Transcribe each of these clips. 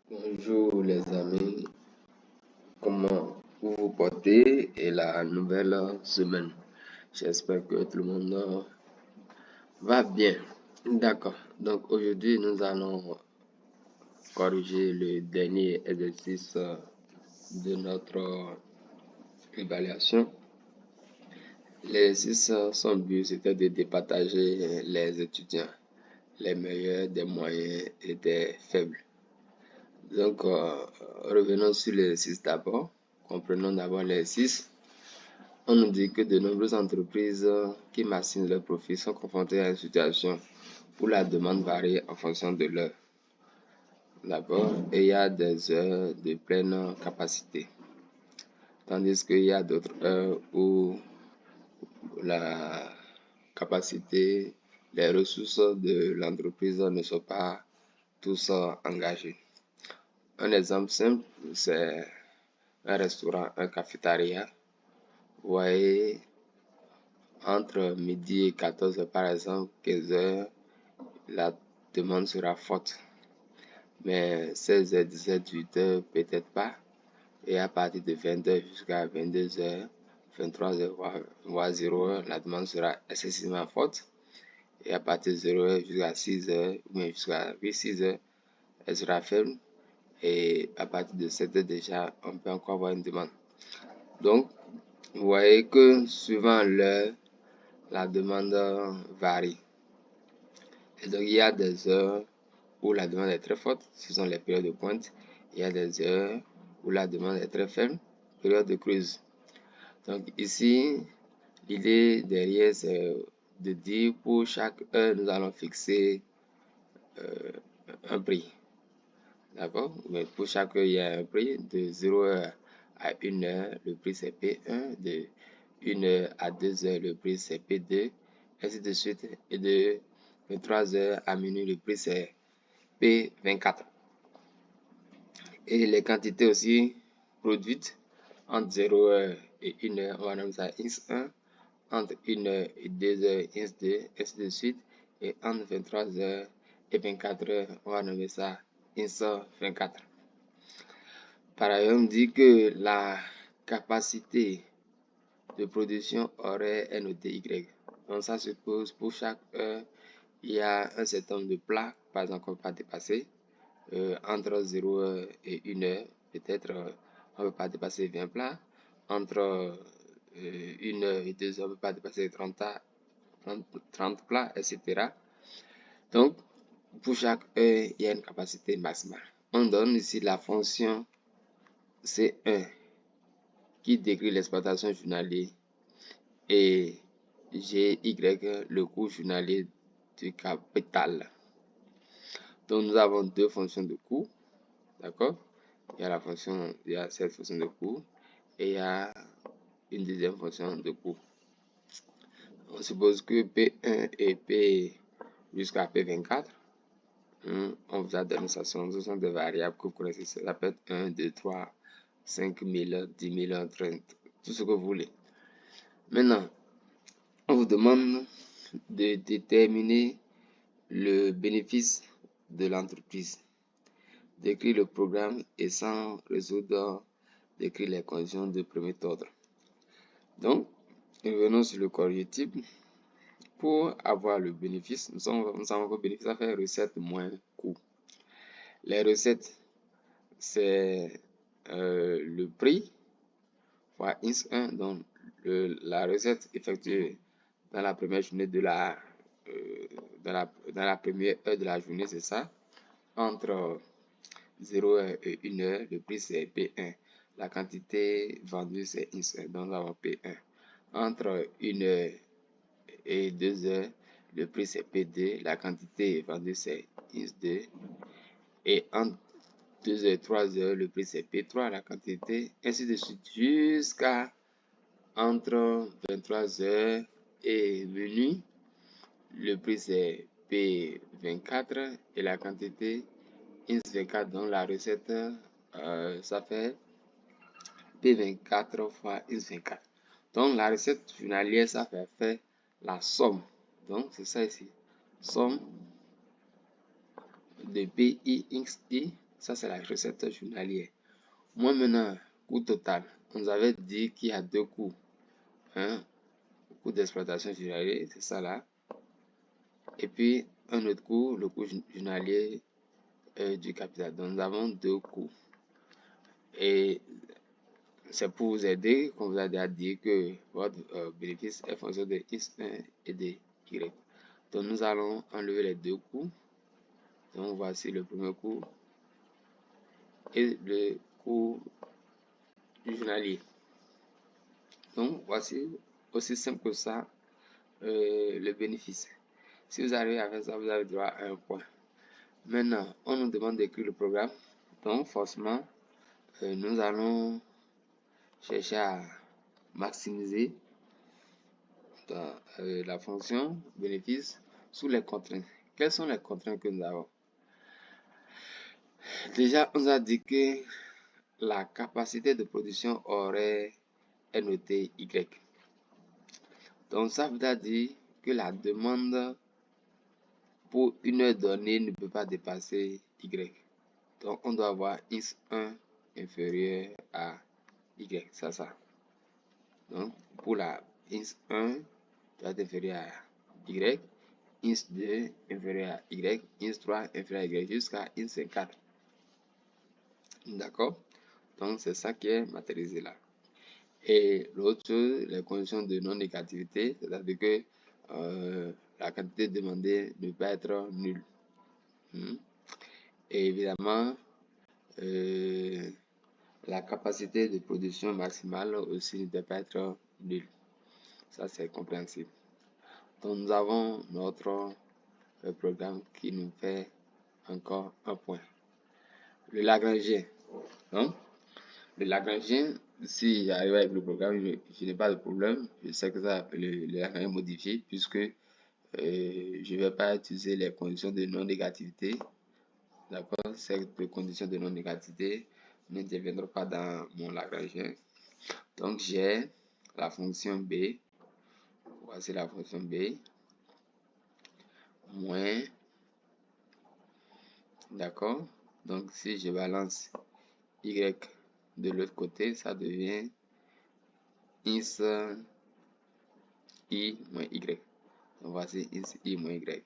Bonjour les amis, comment vous vous portez et la nouvelle semaine? J'espère que tout le monde va bien. D'accord, donc aujourd'hui nous allons corriger le dernier exercice de notre évaluation. L'exercice, son but c'était de départager les étudiants, les meilleurs, des moyens et des faibles. Donc, revenons sur l'exercice d'abord. Comprenons d'abord l'exercice. On nous dit que de nombreuses entreprises qui maximisent leurs profits sont confrontées à une situation où la demande varie en fonction de l'heure. D'accord? Et il y a des heures de pleine capacité. Tandis qu'il y a d'autres heures où la capacité, les ressources de l'entreprise ne sont pas tous engagées. Un exemple simple, c'est un restaurant, un cafétéria. Vous voyez, entre midi et 14h par exemple, 15h, la demande sera forte. Mais 16h, 17h, 18h, peut-être pas. Et à partir de 20h jusqu'à 22h, 23h, voire 0h, la demande sera excessivement forte. Et à partir de 0h jusqu'à 6h, ou même jusqu'à 6h, elle sera faible. Et à partir de 7h déjà, on peut encore avoir une demande. Donc, vous voyez que suivant l'heure, la demande varie. Et donc, il y a des heures où la demande est très forte, ce sont les périodes de pointe. Il y a des heures où la demande est très faible, période de cruise. Donc, ici, l'idée derrière, c'est de dire pour chaque heure, nous allons fixer un prix. D'accord? Mais pour chaque heure, il y a un prix. De 0h à 1h, le prix c'est P1. De 1h à 2h, le prix c'est P2. Ainsi de suite. Et de 23h à minuit, le prix c'est P24. Et les quantités aussi produites entre 0h et 1h, on va nommer ça X1. Entre 1h et 2h, X2, ainsi de suite. Et entre 23h et 24h, on va nommer ça X24. Par ailleurs, on dit que la capacité de production horaire est notée Y. Donc ça suppose pour chaque heure, il y a un certain nombre de plats, par exemple, qu'on ne peut pas dépasser. Entre 0h et 1h, peut-être on ne peut pas dépasser 20 plats. Entre 1h et 2h, on ne peut pas dépasser 30 plats, etc. Donc, pour chaque heure, il y a une capacité maximale. On donne ici la fonction C1 qui décrit l'exploitation journalière et GY le coût journalier du capital. Donc nous avons deux fonctions de coût, d'accord? Il y a cette fonction de coût et il y a une deuxième fonction de coût. On suppose que P1 et P jusqu'à P24, on vous a donné ça, ce sont des variables que vous connaissez, ça peut être 1, 2, 3, 5 000, 10 000, 30, tout ce que vous voulez. Maintenant, on vous demande de déterminer le bénéfice de l'entreprise, décrire le programme et sans résoudre, décrire les conditions de premier ordre. Donc, revenons sur le correctif. Pour avoir le bénéfice, nous savons que le bénéfice, ça fait recette moins coût. Les recettes, c'est le prix fois X1, donc la recette effectuée dans la première journée de dans la première heure de la journée, c'est ça. Entre 0h et 1h, le prix c'est P1. La quantité vendue c'est X1, donc nous avons P1. Entre 1h et 2h, le prix c'est P2. La quantité vendue c'est X2. Et entre 2h et 3h, le prix c'est P3, la quantité, ainsi de suite, jusqu'à entre 23h et minuit, le prix c'est P24 et la quantité X24, donc la recette, ça fait P24 fois X24. Donc la recette journalière, ça fait la somme. Donc c'est ça ici. Somme de PIXI, Ça, c'est la recette journalière. Moi, maintenant, coût total. On nous avait dit qu'il y a deux coûts. Hein? Coût d'exploitation journalier, c'est ça là. Et puis, un autre coût, le coût journalier du capital. Donc, nous avons deux coûts. Et c'est pour vous aider qu'on vous a déjà dit que votre bénéfice est fonction de X1 et de Y. Donc, nous allons enlever les deux coûts. Donc, voici le premier coût et le coût journalier. Donc, voici aussi simple que ça le bénéfice. Si vous arrivez à faire ça, vous avez droit à un point. Maintenant, on nous demande d'écrire le programme. Donc, forcément, nous allons chercher à maximiser la fonction bénéfice sous les contraintes. Quelles sont les contraintes que nous avons? Déjà, on nous a dit que la capacité de production horaire est notée Y. Donc, ça veut dire que la demande pour une heure donnée ne peut pas dépasser Y. Donc, on doit avoir X1 inférieur à Y. Ça. Donc, pour la X1 doit être inférieur à Y, X2 inférieur à Y, X3 inférieur à Y jusqu'à X4. D'accord? Donc, c'est ça qui est matérialisé là. Et l'autre chose, les conditions de non-négativité, c'est-à-dire que la quantité demandée ne peut pas être nulle. Et évidemment, la capacité de production maximale aussi ne peut pas être nulle. Ça, c'est compréhensible. Donc, nous avons notre programme qui nous fait encore un point. Le Lagrangien. Hein? Le Lagrangien, si j'arrive avec le programme, je n'ai pas de problème. Je sais que ça, le Lagrangien modifié, puisque je ne vais pas utiliser les conditions de non-négativité. D'accord? Ces conditions de non-négativité n'interviendront pas dans mon Lagrangien. Donc, j'ai la fonction B. Voici la fonction B. Moins. D'accord? Donc, si je balance Y de l'autre côté, ça devient X I moins Y. Donc, voici X I moins Y.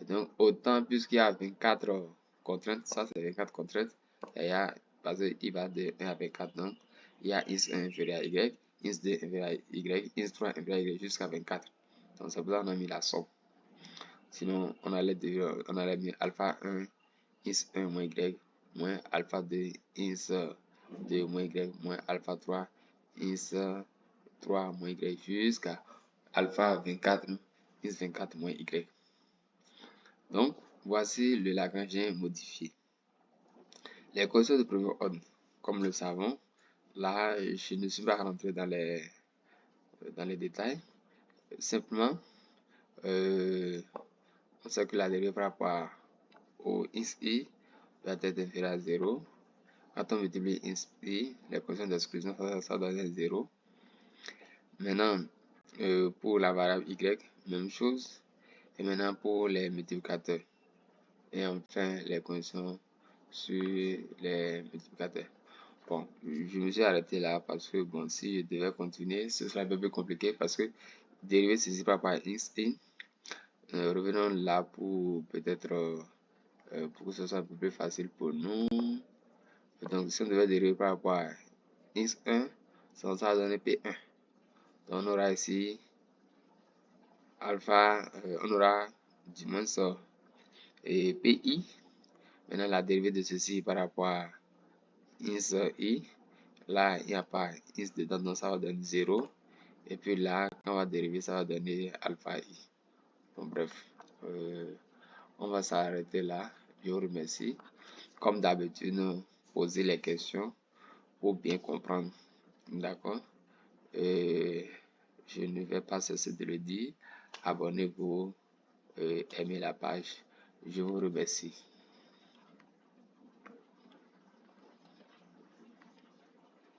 Et donc, autant, puisqu'il y a 24 contraintes, ça c'est 24 contraintes, et il y a, parce qu'il va de 1 à 24, donc, il y a X1 inférieur à Y, X2 inférieur à Y, X3 inférieur à Y jusqu'à 24. Donc, c'est pour ça qu'on a mis la somme. Sinon, on allait mis alpha 1, X1 moins Y, moins alpha 2, X2 moins Y, moins alpha 3, X3 moins Y, jusqu'à alpha 24, X24 moins Y. Donc, voici le Lagrangien modifié. Les conditions de premier ordre, comme nous le savons, là, je ne suis pas rentré dans les détails. Simplement, on sait que la dérivée par rapport au XI doit être inférieure à 0. Quand on multiplie XI, les conditions d'exclusion, ça doit être 0. Maintenant, pour la variable Y, même chose. Et maintenant, pour les multiplicateurs. Et enfin, les conditions sur les multiplicateurs. Bon, je me suis arrêté là parce que, bon, si je devais continuer, ce serait un peu plus compliqué parce que dériver ceci par X et revenons là pour peut-être pour que ce soit un peu plus facile pour nous. Donc, si on devait dériver par rapport à X1, ça va donner P1. Donc, on aura ici alpha, on aura du moins ça et PI. Maintenant, la dérivée de ceci par rapport à X I, là, il n'y a pas X dedans, donc ça va donner 0. Et puis là, quand on va dériver, ça va donner alpha I. Bon, bref, on va s'arrêter là. Je vous remercie. Comme d'habitude, posez les questions pour bien comprendre. D'accord? Je ne vais pas cesser de le dire. Abonnez-vous, aimez la page. Je vous remercie.